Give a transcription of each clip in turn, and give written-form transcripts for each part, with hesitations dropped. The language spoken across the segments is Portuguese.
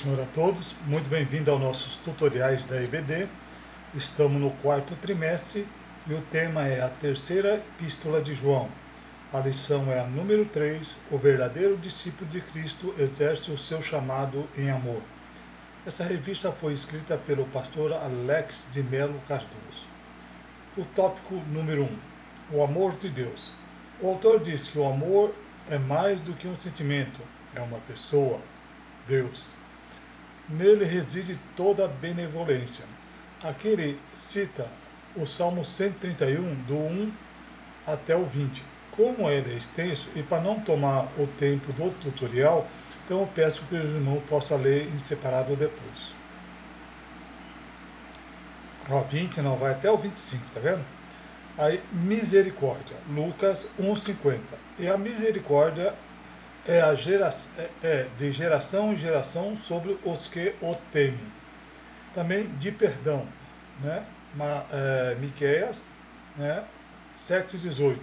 Olá a todos, muito bem-vindo aos nossos tutoriais da EBD. Estamos no quarto trimestre e o tema é a terceira epístola de João. A lição é a número 3, o verdadeiro discípulo de Cristo exerce o seu chamado em amor. Essa revista foi escrita pelo pastor Alex de Melo Cardoso. O tópico número 1, o amor de Deus. O autor diz que o amor é mais do que um sentimento, é uma pessoa, Deus. Nele reside toda a benevolência. Aqui ele cita o Salmo 131, do 1 até o 20. Como ele é extenso, e para não tomar o tempo do tutorial, então eu peço que os irmãos possam ler em separado depois. Ó, 20 não, vai até o 25, tá vendo? Aí, misericórdia, Lucas 1,50. E a misericórdia é de geração em geração sobre os que o temem. Também de perdão, né? Miqueias, né? 7,18.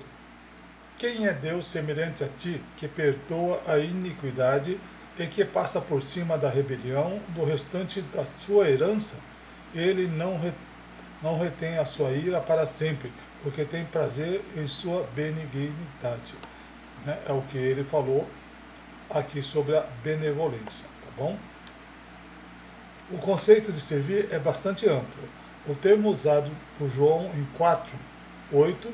Quem é Deus semelhante a ti, que perdoa a iniquidade e que passa por cima da rebelião do restante da sua herança? Ele não retém a sua ira para sempre, porque tem prazer em sua benignidade. Né? É o que ele falou aqui sobre a benevolência, tá bom? O conceito de servir é bastante amplo. O termo usado por João em 4:8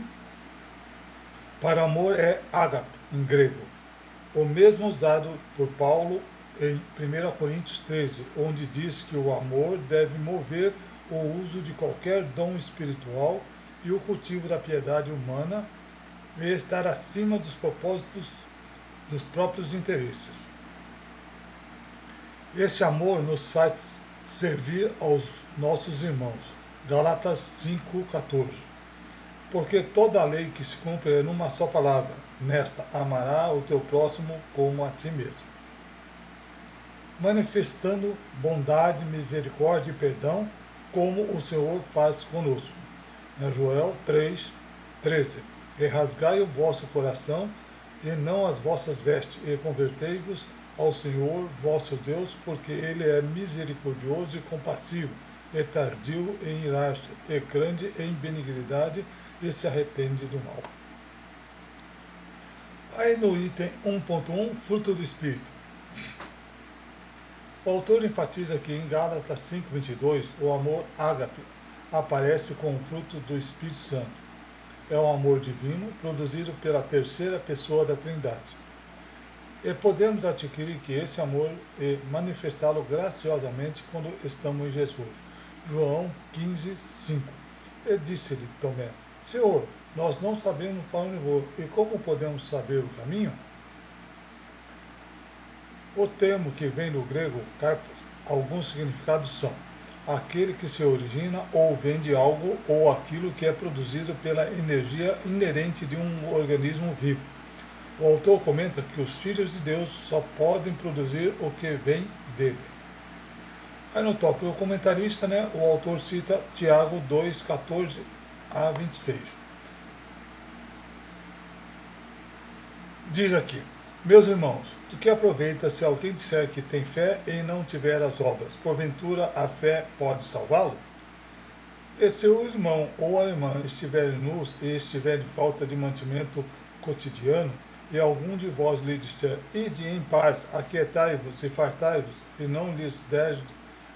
para amor é ágape, em grego. O mesmo usado por Paulo em 1 Coríntios 13, onde diz que o amor deve mover o uso de qualquer dom espiritual e o cultivo da piedade humana e estar acima dos propósitos dos próprios interesses. Este amor nos faz servir aos nossos irmãos. Gálatas 5,14. Porque toda a lei que se cumpre é numa só palavra, nesta, amará o teu próximo como a ti mesmo. Manifestando bondade, misericórdia e perdão, como o Senhor faz conosco. Joel 3:13. E rasgai o vosso coração, e não as vossas vestes, e convertei-vos ao Senhor vosso Deus, porque Ele é misericordioso e compassivo, e tardio em irar-se, e grande em benignidade, e se arrepende do mal. Aí no item 1.1, fruto do Espírito. O autor enfatiza que em Gálatas 5:22, o amor ágape aparece com o fruto do Espírito Santo. É um amor divino produzido pela terceira pessoa da Trindade. E podemos adquirir que esse amor é manifestá-lo graciosamente quando estamos em Jesus. João 15:5. E disse-lhe Tomé: Senhor, nós não sabemos para onde vou, e como podemos saber o caminho? O termo que vem do grego karpos, alguns significados são aquele que se origina ou vem de algo ou aquilo que é produzido pela energia inerente de um organismo vivo. O autor comenta que os filhos de Deus só podem produzir o que vem dele. Aí no tópico do comentarista, né, o autor cita Tiago 2:14 a 26. Diz aqui: Meus irmãos, do que aproveita se alguém disser que tem fé e não tiver as obras? Porventura a fé pode salvá-lo? E se o irmão ou a irmã estiverem nus e estiverem em falta de mantimento cotidiano, e algum de vós lhe disser, ide em paz, aquietai-vos e fartai-vos, e não lhes der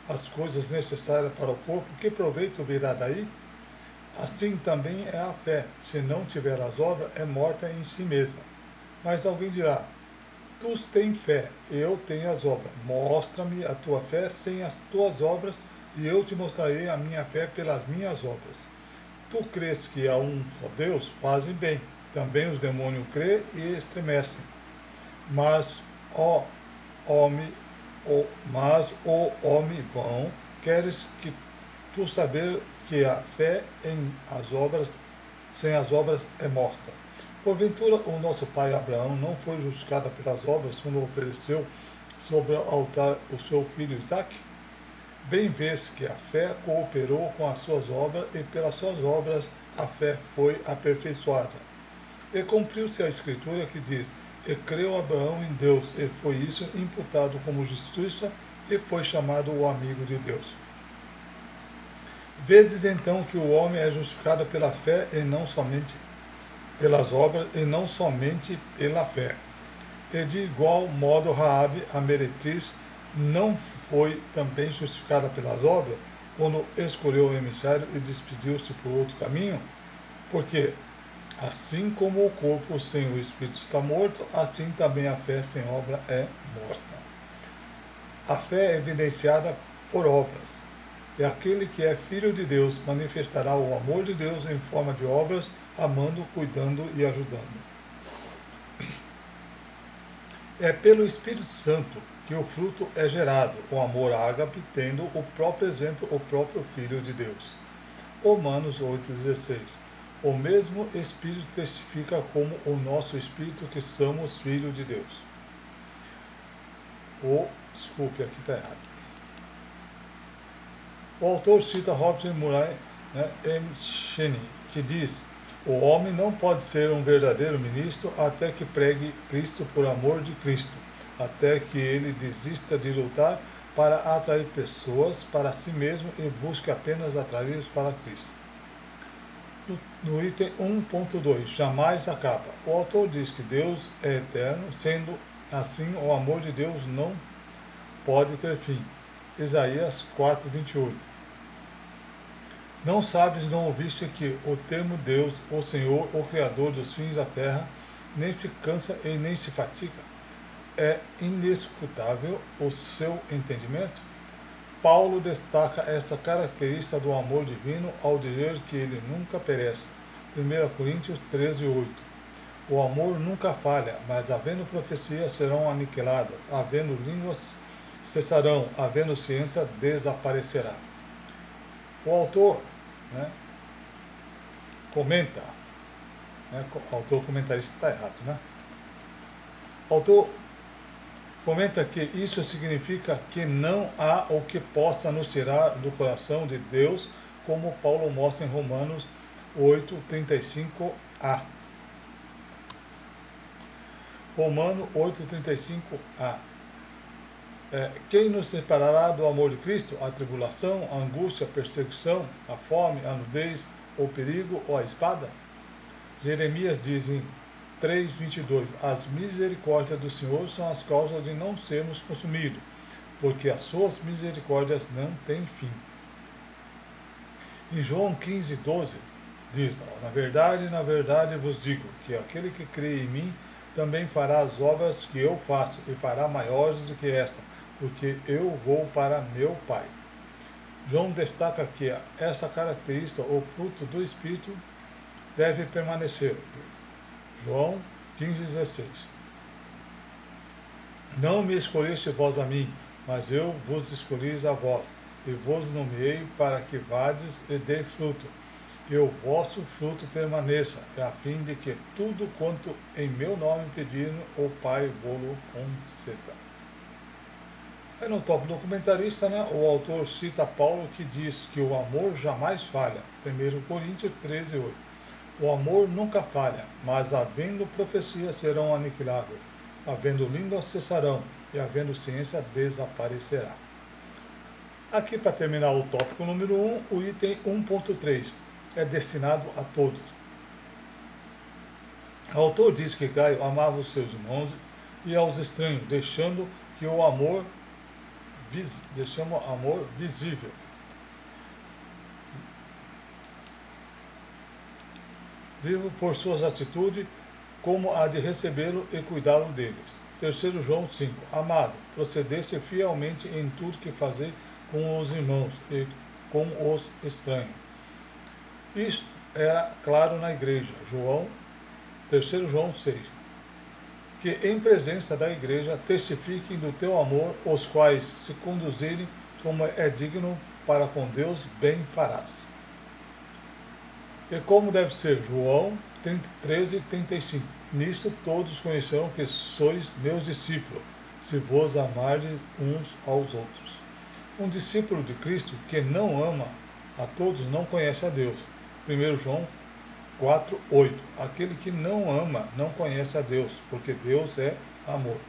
as coisas necessárias para o corpo, que proveito virá daí? Assim também é a fé, se não tiver as obras, é morta em si mesma. Mas alguém dirá, tu tens fé, eu tenho as obras. Mostra-me a tua fé sem as tuas obras, e eu te mostrarei a minha fé pelas minhas obras. Tu crês que há um só Deus? Fazem bem. Também os demônios crêem e estremecem. Mas, ó homem, o homem vão, queres que tu saber que a fé sem as obras é morta. Porventura, o nosso pai Abraão não foi justificado pelas obras quando ofereceu sobre o altar o seu filho Isaque? Bem vês que a fé cooperou com as suas obras, e pelas suas obras a fé foi aperfeiçoada. E cumpriu-se a escritura que diz, e creu Abraão em Deus, e foi isso imputado como justiça e foi chamado o amigo de Deus. Vedes então que o homem é justificado pela fé e não somente pelas obras, e não somente pela fé. E de igual modo Raabe, a meretriz, não foi também justificada pelas obras, quando escolheu o emissário e despediu-se por outro caminho? Porque, assim como o corpo sem o espírito está morto, assim também a fé sem obra é morta. A fé é evidenciada por obras. E aquele que é filho de Deus manifestará o amor de Deus em forma de obras, amando, cuidando e ajudando. É pelo Espírito Santo que o fruto é gerado, o amor ágape, tendo o próprio exemplo, o próprio Filho de Deus. Romanos 8,16. O mesmo Espírito testifica como o nosso Espírito que somos filhos de Deus. Desculpe, aqui está errado. O autor cita Robert Murray, M. Cheney, que diz: o homem não pode ser um verdadeiro ministro até que pregue Cristo por amor de Cristo, até que ele desista de lutar para atrair pessoas para si mesmo e busque apenas atraí-los para Cristo. No item 1.2, jamais acaba. O autor diz que Deus é eterno, sendo assim o amor de Deus não pode ter fim. Isaías 4:28. Não sabes, não ouviste que o termo Deus, o Senhor, o Criador dos fins da terra, nem se cansa e nem se fatiga? É inescrutável o seu entendimento? Paulo destaca essa característica do amor divino ao dizer que ele nunca perece. 1 Coríntios 13:8. O amor nunca falha, mas havendo profecias serão aniquiladas, havendo línguas cessarão, havendo ciência desaparecerá. O autor comenta, o autor comentarista está errado, O autor comenta que isso significa que não há o que possa nos tirar do coração de Deus, como Paulo mostra em Romanos 8:35a. Romano 8:35a. Quem nos separará do amor de Cristo? A tribulação, a angústia, a perseguição, a fome, a nudez, o perigo ou a espada? Jeremias diz em 3:22, as misericórdias do Senhor são as causas de não sermos consumidos, porque as suas misericórdias não têm fim. Em João 15:12 diz, na verdade vos digo, que aquele que crê em mim também fará as obras que eu faço, e fará maiores do que esta, porque eu vou para meu Pai. João destaca que essa característica, o fruto do Espírito, deve permanecer. João 15:16. Não me escolheste vós a mim, mas eu vos escolhi a vós, e vos nomeei para que vades e dê fruto, e o vosso fruto permaneça, a fim de que tudo quanto em meu nome pedirem, o Pai vô-lo conceda. Aí no tópico documentarista, o autor cita Paulo, que diz que o amor jamais falha. 1 Coríntios 13:8. O amor nunca falha, mas havendo profecias serão aniquiladas, havendo línguas cessarão, e havendo ciência desaparecerá. Aqui, para terminar o tópico número 1, o item 1.3 é destinado a todos. O autor diz que Gaio amava os seus irmãos e aos estranhos, deixando o amor visível. Vivo por suas atitudes, como a de recebê-lo e cuidá-lo deles. 3 João 5. Amado, procedesse fielmente em tudo que fazer com os irmãos e com os estranhos. Isto era claro na igreja. 3 João 6. Que em presença da igreja testifiquem do teu amor, os quais se conduzirem como é digno para com Deus, bem farás. E como deve ser? João 13:35. Nisto todos conhecerão que sois meus discípulos, se vos amardes uns aos outros. Um discípulo de Cristo que não ama a todos não conhece a Deus. 1 João 4:8. Aquele que não ama não conhece a Deus, porque Deus é amor.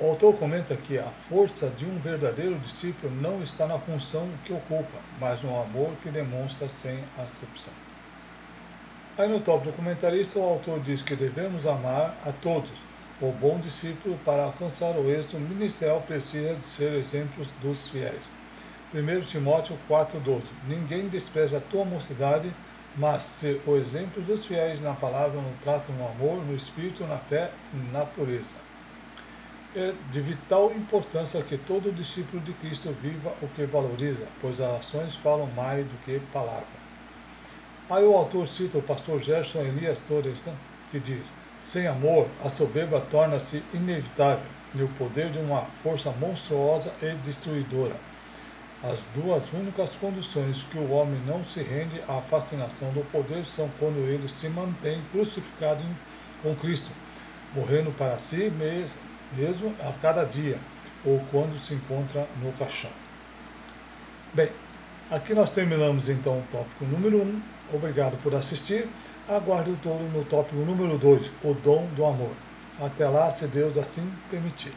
O autor comenta que a força de um verdadeiro discípulo não está na função que ocupa, mas no amor que demonstra sem acepção. Aí no tópico do comentarista, o autor diz que devemos amar a todos. O bom discípulo, para alcançar o êxito ministerial, precisa de ser exemplos dos fiéis. 1 Timóteo 4,12. Ninguém despreza a tua mocidade, mas ser o exemplo dos fiéis na palavra, no trato, no amor, no espírito, na fé e na pureza. É de vital importância que todo discípulo de Cristo viva o que valoriza, pois as ações falam mais do que palavras. Aí o autor cita o pastor Gerson Elias Torres, né, que diz: sem amor, a soberba torna-se inevitável e o poder de uma força monstruosa e destruidora. As duas únicas condições que o homem não se rende à fascinação do poder são quando ele se mantém crucificado com Cristo, morrendo para si mesmo a cada dia, ou quando se encontra no caixão. Bem, aqui nós terminamos então o tópico número 1. Obrigado por assistir. Aguarde o todo no tópico número 2, o dom do amor. Até lá, se Deus assim permitir.